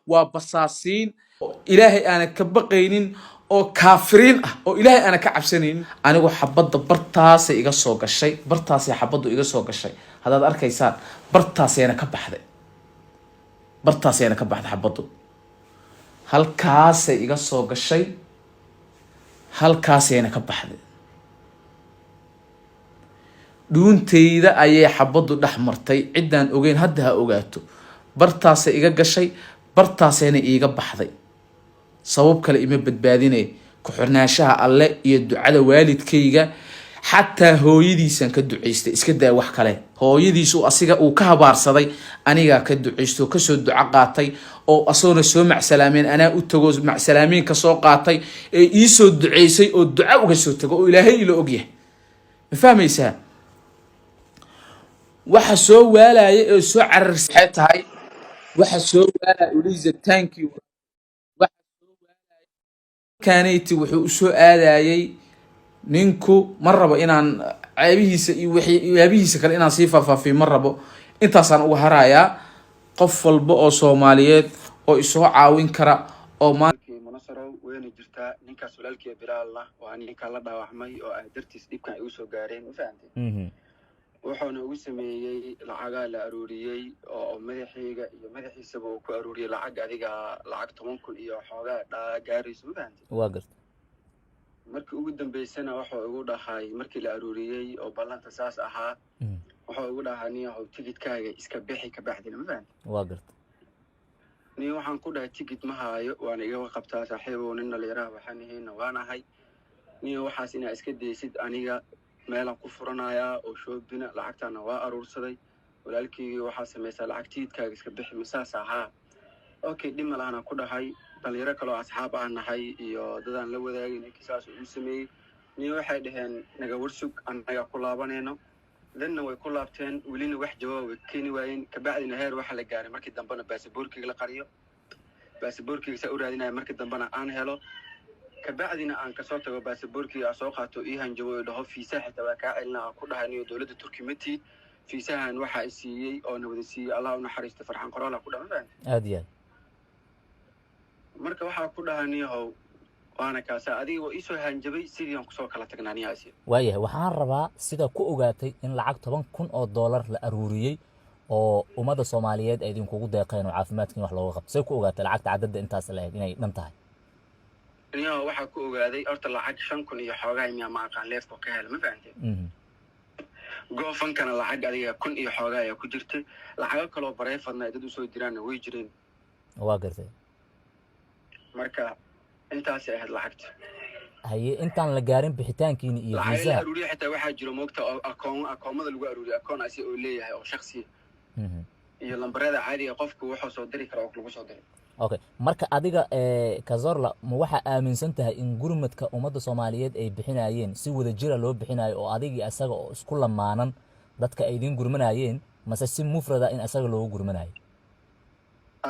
وبصاصين إلهي أنا كبقينين oo kaafiriin ah oo ilaahay ana ka cabsanaynin anigu xabada bartaas iga soo gashay bartaas xabadu iga soo gashay hadaad arkaysaan bartaas ayna ka baxday xabadu halkaas iga soo gashay halkaas ayna ka baxday dhuunteyda ayay xabadu dhex martay cidaan ogeyn hadda ha ogaato bartaas iga gashay bartaas ayna iga baxday sabab kale ima badbaadinay ku xirnaashaha alle iyo ducada waalidkayga xataa hooyadiisan ka duceystay iska daa wax kale hooyadiisu asiga uu ka habaarsaday aniga ka duceysto ka soo duco qaatay oo asoona soo macsalaameen ana u tago macsalaameen ka soo qaatay ee ii soo duceysay oo duco uga soo tago oo ilaahay ila ogyahay ma fahmaysaa waxa soo waalay oo soo cararsay tahay waxa soo waalay uliza thank you كانيتي وحو سو آدايي نينكو مربو إنان عيبيهيسا كان إنان سيفا في مربو إنتاسان او هرايا قفل بو سوماليات او إسو عاوين كرا او ما منصرو وين جرتا نينكا سولالكي بلا الله واني نينكا لا داوحمي او درتيس ديبكان igu soo gaareen ma fahanteen wuxuuna ugu sameeyay lacag la aruuriyay oo madaxiiga iyo madaxiisaba uu ku aruuriyay lacag adiga lacag 10,000 iyo xoogaa gaarayso ma fahanteen waa gartay markii ugu dambeysana wuxuu ugu dhahay markii la aruuriyay oo ballanta saas ahaa wuxuu ugu dhahay niyahow tigidkaaga iska bixi ka baxdina ma fahanteen waa gartay niyo waxaan ku dhahay tigid ma haayo waana iga qabtaa saaxiibow nin dhalinyaro waxaan ahayn waanahay niyo waxaas inaa iska deysid aniga meelan ku furanaya oo shoobina lacagtana waa aruursaday walaalkii waxa sameeyay lacagtiidkaaga iska bixi misaas ahaa okay dhimalaana ku dhahay dhalinyaro kale oo asxaab aan nahay iyo dadaan la wadaagin kiisaas uu sameeyay niyo waxay dhaheen naga warsug anaga ku laabanayno dadna way ku laabteen waliina wax jawaab keeni waayeen ka bacdina heer waxa la gaaray markii dambana baasaboorkiga la qariyo baasaboorkiga sa u raadinaya markii dambana aan helo كبعدنا عن كسرت باسبوركي أسوقته إيهان جوي ده في ساحة وكائلنا كلها إنه دولة تركيمتي في ساحة نوحة السي أو نودسي الله ونحرست فرحان قرالة كلها فين أديان مركب واحد كلها إنه وأنا كاسا أدي وإيسو هنجبي سيريان كسر كلا تجناني أسي وايه وحان ربا سيدا كو اوغاتي إن لعق طبعا كون أو دولار لأروريي oo umada Soomaaliyeed ay idinku ugu deeqeen oo caafimaadkiin wax looga qabto say ku ogaatay lacagta cadada intaas leeyahay inay dhan tahay niyo waxa ku ogaaday horta lacag 5,000 iyo xoogaa imiya ma aqaan leefko ka hel ma fahanteen goofankana lacag adiga 1,000 iyo xoogaa ay ku jirtay lacag kale oo bareefadna dad u soo diraan way jireen waa gartay marka intaas ay ahayd lacagta haye intaan la gaarin bixitaankiina iyo visa la aruuriyo xitaa waxa jiro moogta akoomada lagu aruuriyo akoon asi oo leeyahay oo shakhsi iyo lambarada caadiga qofku wuxuu soo diri karo oo lagu soo diro okay marka adiga Kazorla ma waxa aaminsan tahay in gurmadka umada Soomaaliyeed ay bixinayeen si wada jira loo bixinayo oo adigii asaga oo isku lamaanan dadka ay idin gurmanayeen mase si mufrada in asaga loo gurmanayo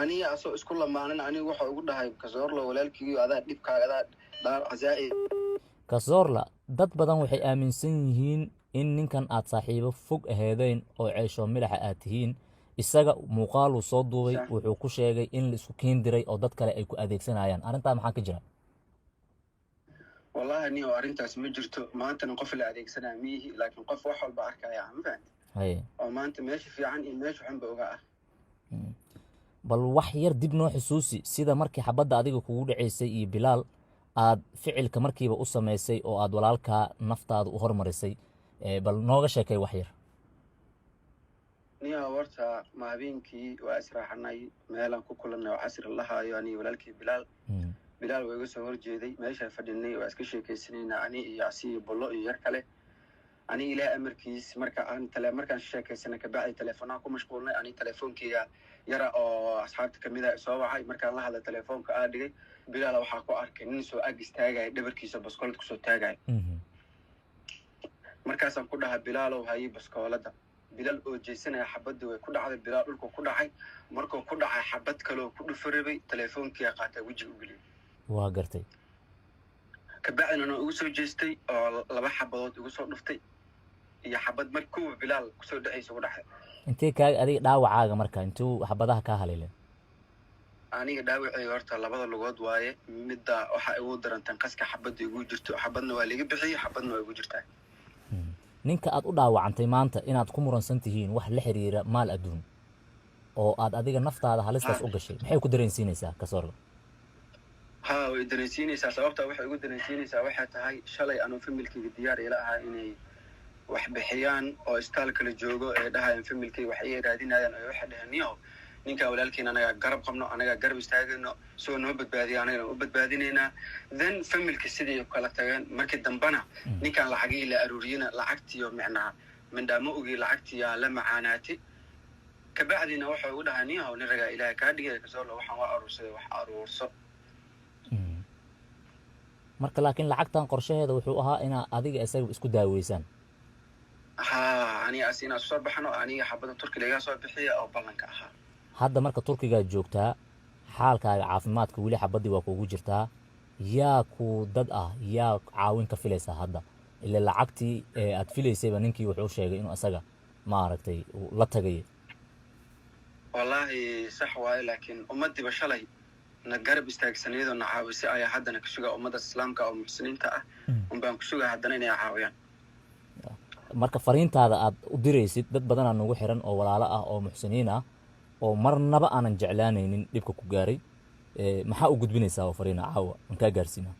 aniga asoo isku lamaanan aniga waxa ugu dhahay Kazorla walaalkii adaa dibkaaga daar azaa'i Kazorla dad badan waxay aaminsan yihiin in ninkan aad saaxiibo fog aheedeen oo ceesho milaxa aad tihiin isaga muuqaal uu soo duubay wuxuu ku sheegay in la isku keen diray oo dad kale ay ku adeegsanayaan arinta maxaa ka jira wallahi niyo arintaas ma jirto maanta qof la adeegsanaa miihi laakiin qof wax walba arkaya ma fahanti haye oo maanta meesha fiican iyo meesha xun ba oga ah bal wax yar dib noo xusuusi sida markii xabada adiga kugu dhaceysay iyo Bilaal aad ficilka markiiba u sameysay oo aad walaalka naftaada u hormarisay bal nooga sheekay wax yar niyo warta ma habeenkii waa israaxnay meelan ku kulanay casr lahaayo ani walaalkii Bilaal way iga soo horjeeday meesha fadhinay waa iska sheekaysanayna ani iyo asi bollo iyo yar kale ani ilaa amarkiis markaan sheekaysana ka bacdi telefoonka ku mashquulnay ani telefoonkiga yara oo asxaabta kamida soo wacay markaan la hadlay telefoonka aan dhigay Bilaal waxa ku arkay nin soo ag istaagay dhabarkiisa baskoolad ku soo taagay markaasaan ku dhahay Bilaal oo hayay baskoolada Bilaal oo jeesanaya xabadii way ku dhacday Bilaal dhulku ku dhacay markuu ku dhacay xabad kale oo ku dhufarabay telefoonkiga qaatay wajiga u galiyay waa gartay ka bacdina ugu soo jeestay oo laba xabadood ugu soo dhuftay iyo xabad markuu Bilaal ku soo dhaceysay u dhaxay intee ka adiga dhaawacaaga marka intuu xabadaha ka haleelay aniga dhaawacay horta labada lugood waaye midda waxa igu darantan qaska xabadda igu jirto xabadna waa liga bixiyay xabadna waa igu jirtaa ninka aad u dhaawacantay maanta inaad ku muransan tihiin wax la xiriira maal adduun oo aad adiga naftaada halistaas u gashay maxay ku dareensiinaysaa Kasorla ها ودرنسينيسا sababta waxay ugu dareensiinaysaa waxay tahay shalay aanu familkayga diyaar ila ahaa inay wax bixiyaan oo istaal kala joogo ee dhahayan familkayga wax ay raadinayaan ay waxa dhahaniyo ninka walaalkiina anaga garab qabno anaga garab istaagayno soo noo badbaadiyo anaga u badbaadinayna then familka sidii kala tageen markii dambana ninkan lacagii la aruuriyana lacagtiyo macnaa mindhaamo ugi lacagtiya la macaanaati kabacdina waxa uu dhahaniyo nin raga ilaahay ka dhigay Kasorla waxaan waa aruursaday wax aruurso marka laakiin lacagtan qorshaheeda wuxuu ahaa inaa adiga isaga isku daaweysaan aniga asina soo baxno aniga xabada turkiga laga soo bixiyo oo ballanka ahaa hadda marka turkiga joogtaa xaalkaaga caafimaadka weli xabadii waa kuugu jirtaa yaa ku dad ah yaa caawin ka filaysaa hadda ila lacagtii aad filaysayba ninkii wuxuu sheegay inuu asaga maaragtay la tagay wallahi sax waaye laakiin umadiba shalay na garab istaagsanaydo na caawisi ayaa haddana ka sugaa ummadda islaamka oo muxsiniinta ah baan ku sugaa haddana inay caawiyaan marka fariintaada aad u diraysid dad badan aan ugu xiran oo walaalo ah oo muxsiniin ah oo marnaba aanan jeclaanaynin dhibka ku gaaray maxaa u gudbinaysaa oo fariina caawa aan kaa gaarsiinaa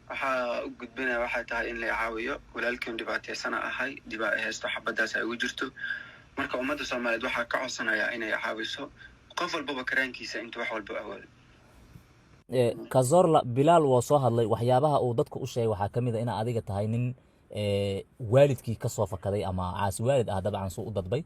waxaa u gudbinaya waxay tahay in la caawiyo walaalkiin dhibaataysana ahay haysto xabadaas ay ugu jirto marka ummadda Soomaaliyeed waxaa ka codsanayaa inay caawiso qof walba karaankiisa inta wax walba awoodo Kasorla Bilal waa soo hadlay waxyaabaha uu dadku u sheegay waxaa kamid ah in adiga tahay nin waalidkii ka soo fakaday ama caasi waalid ah dabcan soo u dadbay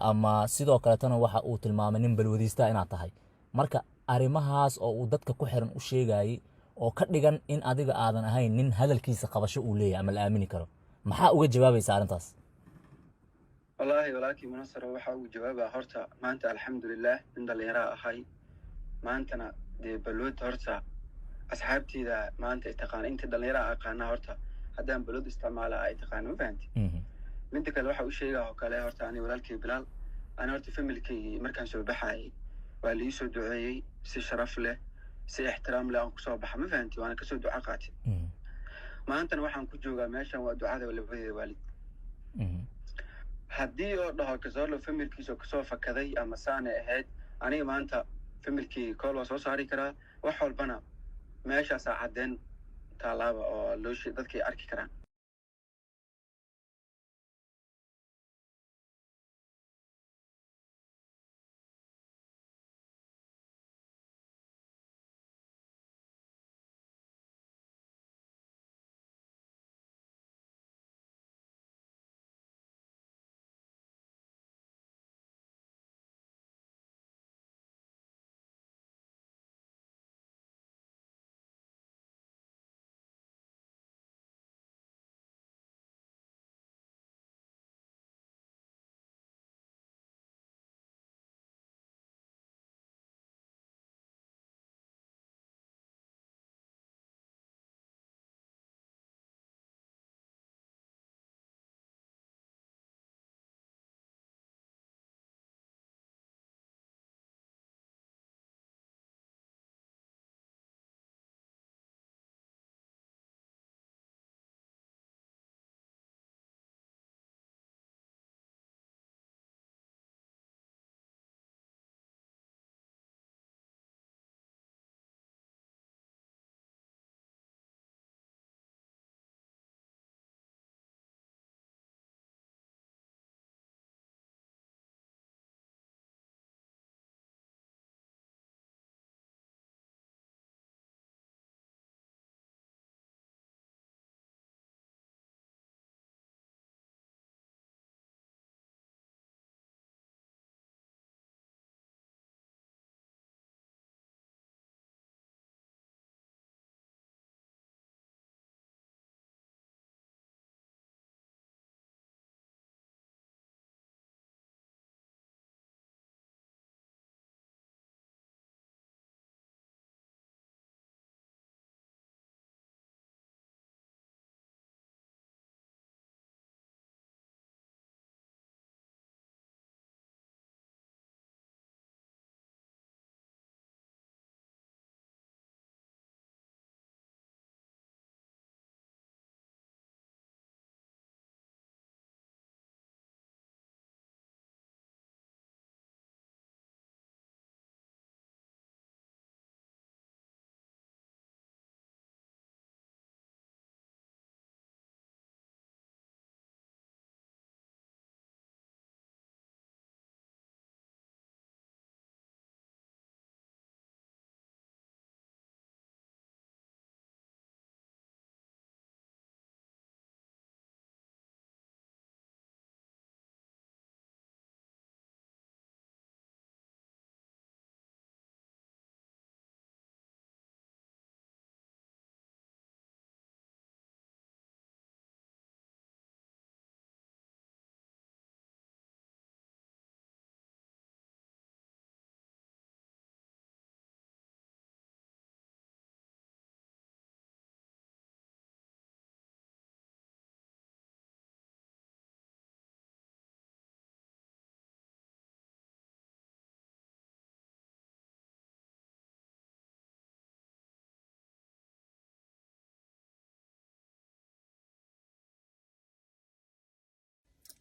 ama sidoo kale tan waxa uu tilmaamay nin balwadiista inaad tahay marka arimahaas oo uu dadka ku xiran u sheegay oo ka dhigan in adiga aadan ahayn nin hadalkiisa qabasho uu leeyahay ama la aamini karo maxaa uga jawaabaysaa arintaas والله ولكن منصر waxa uu jawaabaa horta maanta alxamdulillah in dhalinyaro ahay maantana de balwad horta asxaabtida maanta ay taqaan inta dhalinyaro aqaana horta hadaan balwad isticmaala ay taqaan ma fahanti mid kale waxa uu sheegaa oo kale horta ani walaalkay Bilal ana horta familkaygi markaan soo baxay waa la soo duceeyay si sharaf leh si ixtiraam leh aan ku soo baxay ma fahanti waana ka soo duca qaatay maantana waxaan ku joogaa meeshan waa ducada labadii waalid haddii oo dhaho Kasorla familkiisa ka soo fakaday ama saane ahayd aniga maanta familkii kool waa soo saari karaa wax walbana meeshaas cadeen taalaaba oo loo dadkii arki karaan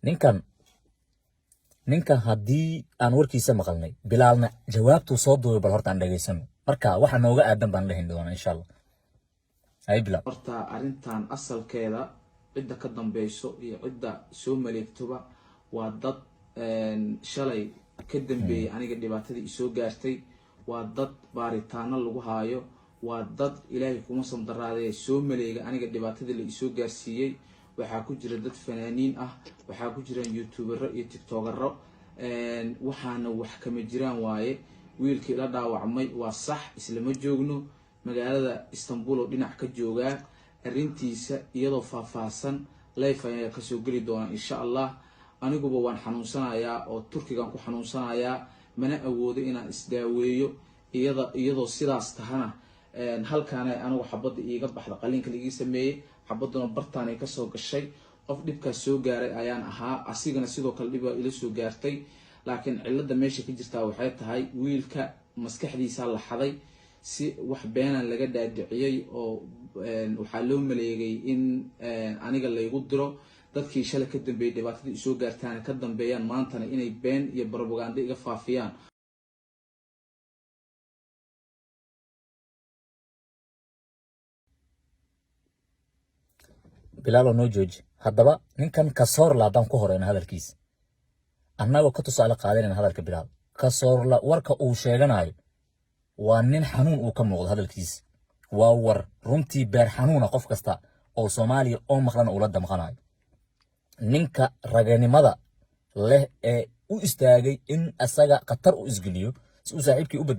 ninkan haddii aan warkiisa maqalnay bilaalna jawaabtuu soo duubay bal horta aan dhegaysano marka waxa nooga aadan baan lehin doonaa insha allah. hay bilaal. horta arrintan asalkeeda cidda ka dambeyso iyo cidda soo maleegtoba waa dad shalay ka dambeeyey aniga dhibaatadii isoo gaartay, waa dad baaritaano lagu haayo, waa dad ilaahay kuma samdaraadee soo maleega aniga dhibaatadii la isoo gaarsiiyey. waxaa ku jira dad fanaaniin ah, waxaa ku jiraan youtubero iyo tiktokero, waxaana wax kama jiraan waaye. wiilkii la dhaawacmay waa sax, islama joogno, magaalada Istanbul oo dhinac ka joogaa. arrintiisa iyadoo faahfaahsan live ayaa kasoo geli doona insha allah. aniguba waan xanuunsanayaa oo Turkigan ku xanuunsanayaa, mana awoodo inaan isdaaweeyo. iyadoo sidaas tahana halkaan anigu xabadda iiga baxda, qaliinka la ii sameeyey, xabaduna bartaan ay kasoo gashay. qof dhibkaas soo gaaray ayaan ahaa, asigana sidoo kale dhib ila soo gaartay. laakiin cilada meesha ka jirtaa waxay tahay wiilka maskaxdiisa la xaday, si wax beenan laga dhaadhiciyay oo waxaa loo maleegay in aniga laygu diro. dadkii shalay ka dambeeyay dhibaatada isoo gaartaana ka dambeeyaan maantana inay been iyo propaganda iga faafiyaan. bilaal oo noo jooji haddaba ninkan Cazorla haddaan ku horeyna hadalkiisa annagoo ka tusaale qaadanayna hadalka bilaal. Cazorla warka uu sheeganayo waa nin xanuun uu ka muuqdo hadalkiisa, waa war runtii beer xanuuna qof kasta oo Soomaaliya oo maqlan uu la damqanayo. ninka raganimada leh ee u istaagay in asaga khatar u isgeliyo si uu saaxiibkii u